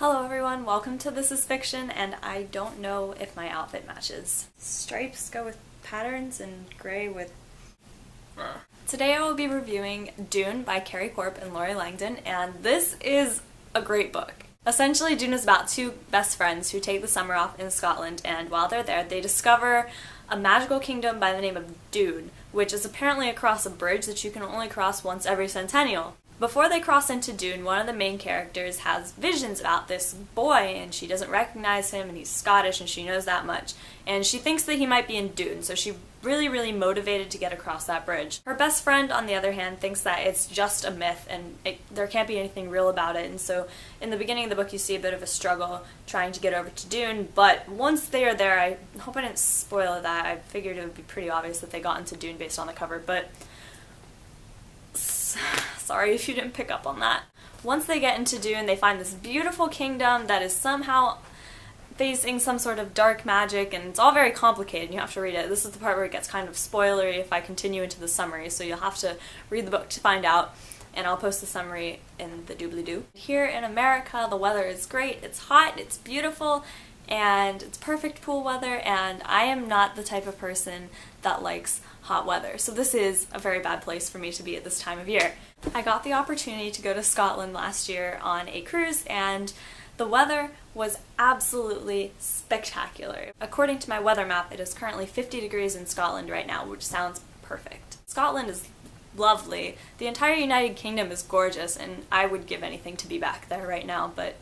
Hello everyone, welcome to This Is Fiction, and I don't know if my outfit matches. Stripes go with patterns and gray with... Today I will be reviewing Doon by Carey, Corp and Lorie Langdon, and this is a great book. Essentially, Doon is about two best friends who take the summer off in Scotland, and while they're there, they discover a magical kingdom by the name of Doon, which is apparently across a bridge that you can only cross once every centennial. Before they cross into Doon, one of the main characters has visions about this boy, and she doesn't recognize him, and he's Scottish, and she knows that much. And she thinks that he might be in Doon, so she's really motivated to get across that bridge. Her best friend, on the other hand, thinks that it's just a myth, and there can't be anything real about it. And so in the beginning of the book, you see a bit of a struggle trying to get over to Doon, but once they are there, I hope I didn't spoil that. I figured it would be pretty obvious that they got into Doon based on the cover, but... sorry if you didn't pick up on that. Once they get into Doon, they find this beautiful kingdom that is somehow facing some sort of dark magic, and it's all very complicated. You have to read it. This is the part where it gets kind of spoilery if I continue into the summary, so you'll have to read the book to find out, and I'll post the summary in the doobly-doo. Here in America, the weather is great. It's hot, it's beautiful, and it's perfect pool weather, and I am not the type of person that likes hot weather, so this is a very bad place for me to be at this time of year. I got the opportunity to go to Scotland last year on a cruise, and the weather was absolutely spectacular. According to my weather map, it is currently 50 degrees in Scotland right now, which sounds perfect. Scotland is lovely. The entire United Kingdom is gorgeous, and I would give anything to be back there right now, but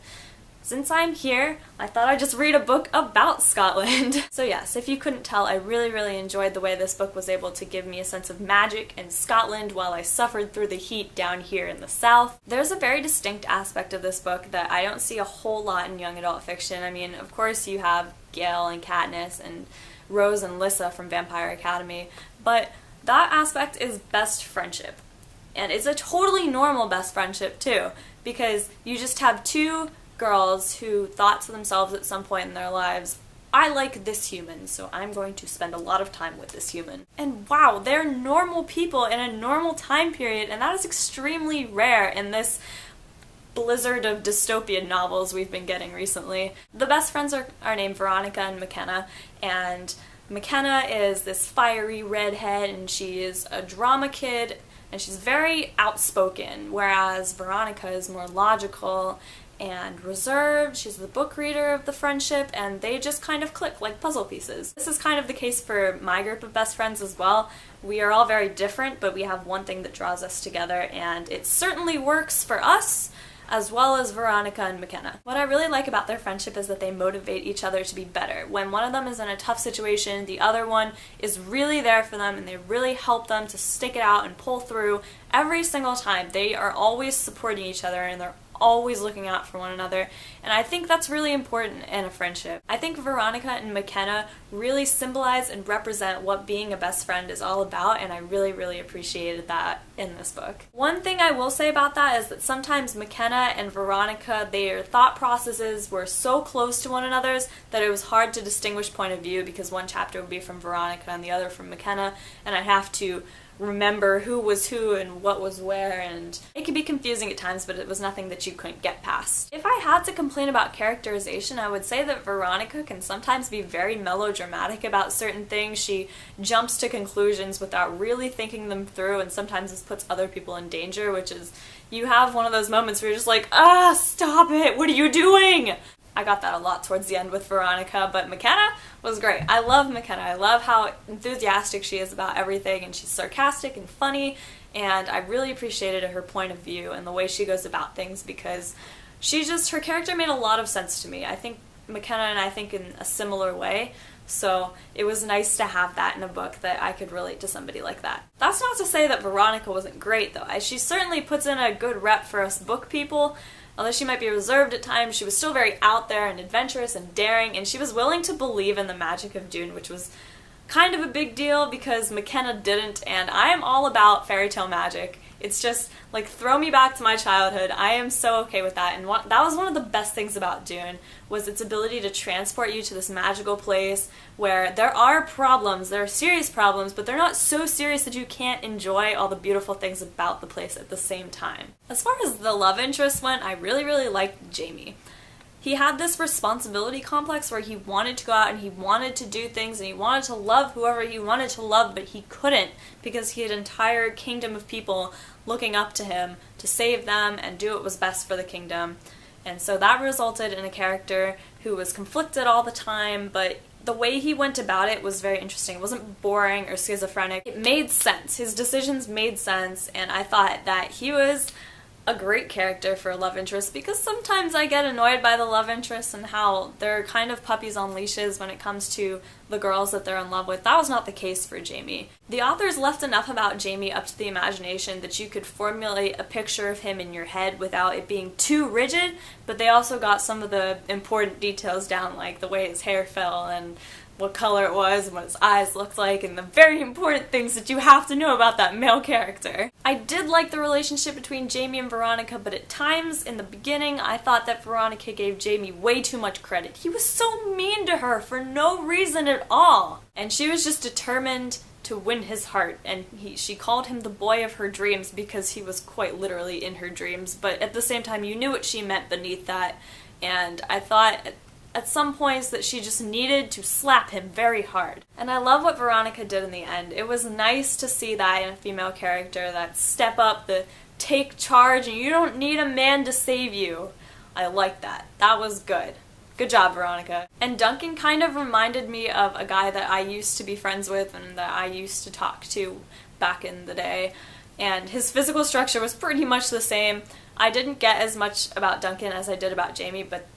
since I'm here, I thought I'd just read a book about Scotland. So yes, if you couldn't tell, I really enjoyed the way this book was able to give me a sense of magic in Scotland while I suffered through the heat down here in the south. There's a very distinct aspect of this book that I don't see a whole lot in young adult fiction. I mean, of course you have Gale and Katniss and Rose and Lissa from Vampire Academy, but that aspect is best friendship. And it's a totally normal best friendship too, because you just have two girls who thought to themselves at some point in their lives, I like this human, so I'm going to spend a lot of time with this human. And wow, they're normal people in a normal time period, and that is extremely rare in this blizzard of dystopian novels we've been getting recently. The best friends are named Veronica and Mackenna, and Mackenna is this fiery redhead, and she is a drama kid, and she's very outspoken, whereas Veronica is more logical and reserved. She's the book reader of the friendship, and they just kind of click like puzzle pieces. This is kind of the case for my group of best friends as well. We are all very different, but we have one thing that draws us together, and it certainly works for us, as well as Veronica and Mackenna. What I really like about their friendship is that they motivate each other to be better. When one of them is in a tough situation, the other one is really there for them, and they really help them to stick it out and pull through every single time. They are always supporting each other, and they're always looking out for one another, and I think that's really important in a friendship. I think Veronica and Mackenna really symbolize and represent what being a best friend is all about, and I really appreciated that in this book. One thing I will say about that is that sometimes Mackenna and Veronica, their thought processes were so close to one another's that it was hard to distinguish point of view, because one chapter would be from Veronica and the other from Mackenna, and I'd have to remember who was who and what was where, and it could be confusing at times, but it was nothing that you couldn't get past. If I had to complain about characterization, I would say that Veronica can sometimes be very melodramatic about certain things. She jumps to conclusions without really thinking them through, and sometimes this puts other people in danger, which is, you have one of those moments where you're just like, stop it, what are you doing? I got that a lot towards the end with Veronica, but Mackenna was great. I love Mackenna. I love how enthusiastic she is about everything, and she's sarcastic and funny, and I really appreciated her point of view and the way she goes about things, because her character made a lot of sense to me. I think Mackenna and I think in a similar way, so it was nice to have that in a book that I could relate to somebody like that. That's not to say that Veronica wasn't great, though. She certainly puts in a good rep for us book people. Although she might be reserved at times, she was still very out there and adventurous and daring, and she was willing to believe in the magic of Doon, which was kind of a big deal because Mackenna didn't, and I am all about fairy tale magic. It's just, like, throw me back to my childhood. I am so okay with that, and that was one of the best things about Doon, was its ability to transport you to this magical place where there are problems, there are serious problems, but they're not so serious that you can't enjoy all the beautiful things about the place at the same time. As far as the love interest went, I really liked Jamie. He had this responsibility complex where he wanted to go out and he wanted to do things and he wanted to love whoever he wanted to love, but he couldn't because he had an entire kingdom of people looking up to him to save them and do what was best for the kingdom. And so that resulted in a character who was conflicted all the time, but the way he went about it was very interesting. It wasn't boring or schizophrenic. It made sense. His decisions made sense, and I thought that he was a great character for a love interest, because sometimes I get annoyed by the love interests and how they're kind of puppies on leashes when it comes to the girls that they're in love with. That was not the case for Jamie. The authors left enough about Jamie up to the imagination that you could formulate a picture of him in your head without it being too rigid, but they also got some of the important details down, like the way his hair fell and what color it was and what his eyes looked like, and the very important things that you have to know about that male character. I did like the relationship between Jamie and Veronica, but at times in the beginning I thought that Veronica gave Jamie way too much credit. He was so mean to her for no reason at all, and she was just determined to win his heart, and she called him the boy of her dreams because he was quite literally in her dreams, but at the same time you knew what she meant beneath that, and I thought at some points that she just needed to slap him very hard. And I love what Veronica did in the end. It was nice to see that in a female character, that step up, the take charge, and you don't need a man to save you. I like that. That was good. Good job, Veronica. And Duncan kind of reminded me of a guy that I used to be friends with and that I used to talk to back in the day. And his physical structure was pretty much the same. I didn't get as much about Duncan as I did about Jamie, but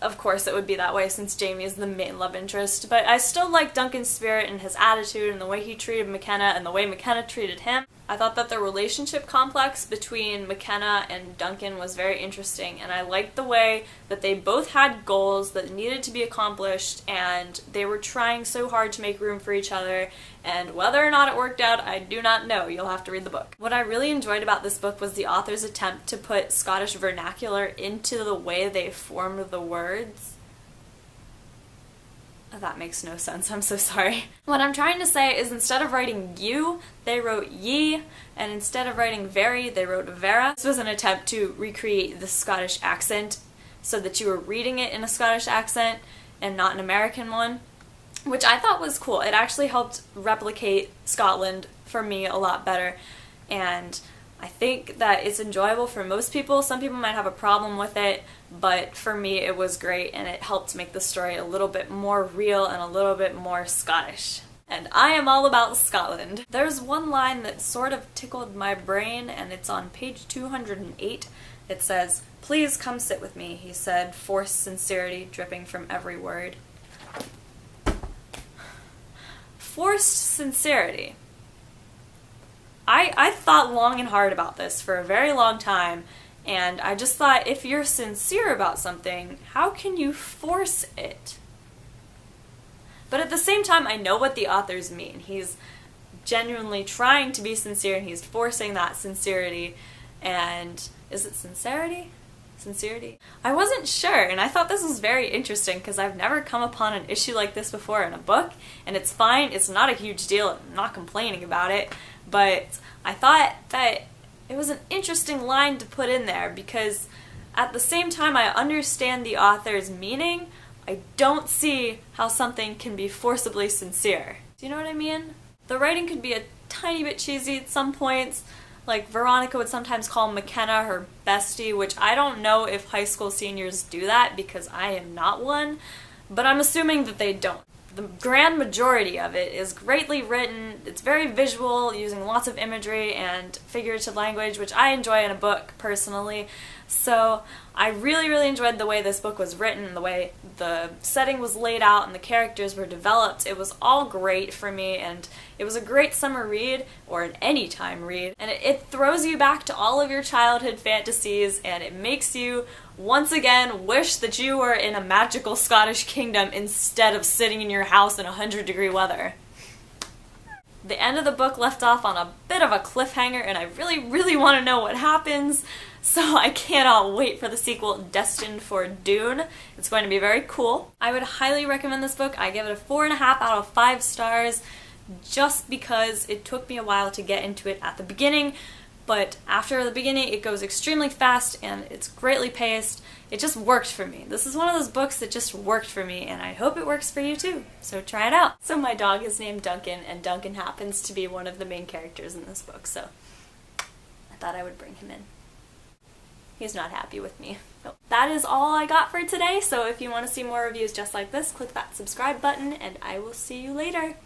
of course it would be that way since Jamie is the main love interest, but I still like Duncan's spirit and his attitude and the way he treated Mackenna and the way Mackenna treated him. I thought that the relationship complex between Mackenna and Duncan was very interesting, and I liked the way that they both had goals that needed to be accomplished and they were trying so hard to make room for each other, and whether or not it worked out, I do not know. You'll have to read the book. What I really enjoyed about this book was the author's attempt to put Scottish vernacular into the way they formed the words. That makes no sense, I'm so sorry. What I'm trying to say is instead of writing you, they wrote ye, and instead of writing very, they wrote vera. This was an attempt to recreate the Scottish accent so that you were reading it in a Scottish accent and not an American one, which I thought was cool. It actually helped replicate Scotland for me a lot better, and I think that it's enjoyable for most people. Some people might have a problem with it, but for me it was great, and it helped make the story a little bit more real and a little bit more Scottish. And I am all about Scotland. There's one line that sort of tickled my brain, and it's on page 208. It says, "Please come sit with me," he said, forced sincerity dripping from every word. Forced sincerity. I thought long and hard about this for a very long time, and I just thought, if you're sincere about something, how can you force it? But at the same time, I know what the authors mean. He's genuinely trying to be sincere, and he's forcing that sincerity. And is it sincerity? Sincerity? I wasn't sure, and I thought this was very interesting because I've never come upon an issue like this before in a book, and it's fine. It's not a huge deal. I'm not complaining about it. But I thought that it was an interesting line to put in there because at the same time I understand the author's meaning, I don't see how something can be forcibly sincere. Do you know what I mean? The writing could be a tiny bit cheesy at some points. Like Veronica would sometimes call Mackenna her bestie, which I don't know if high school seniors do that because I am not one, but I'm assuming that they don't. The grand majority of it is greatly written, it's very visual, using lots of imagery and figurative language, which I enjoy in a book, personally. So I really, really enjoyed the way this book was written, the way the setting was laid out and the characters were developed. It was all great for me, and it was a great summer read, or an anytime read, and it throws you back to all of your childhood fantasies, and it makes you once again wish that you were in a magical Scottish kingdom instead of sitting in your house in 100-degree weather. The end of the book left off on a bit of a cliffhanger, and I really, really want to know what happens, so I cannot wait for the sequel, Destined for Doon. It's going to be very cool. I would highly recommend this book. I give it a 4.5 out of 5 stars, just because it took me a while to get into it at the beginning, but after the beginning it goes extremely fast and it's greatly paced. It just worked for me. This is one of those books that just worked for me, and I hope it works for you too, so try it out. So my dog is named Duncan, and Duncan happens to be one of the main characters in this book, so I thought I would bring him in. He's not happy with me. So that is all I got for today, so if you want to see more reviews just like this, click that subscribe button, and I will see you later.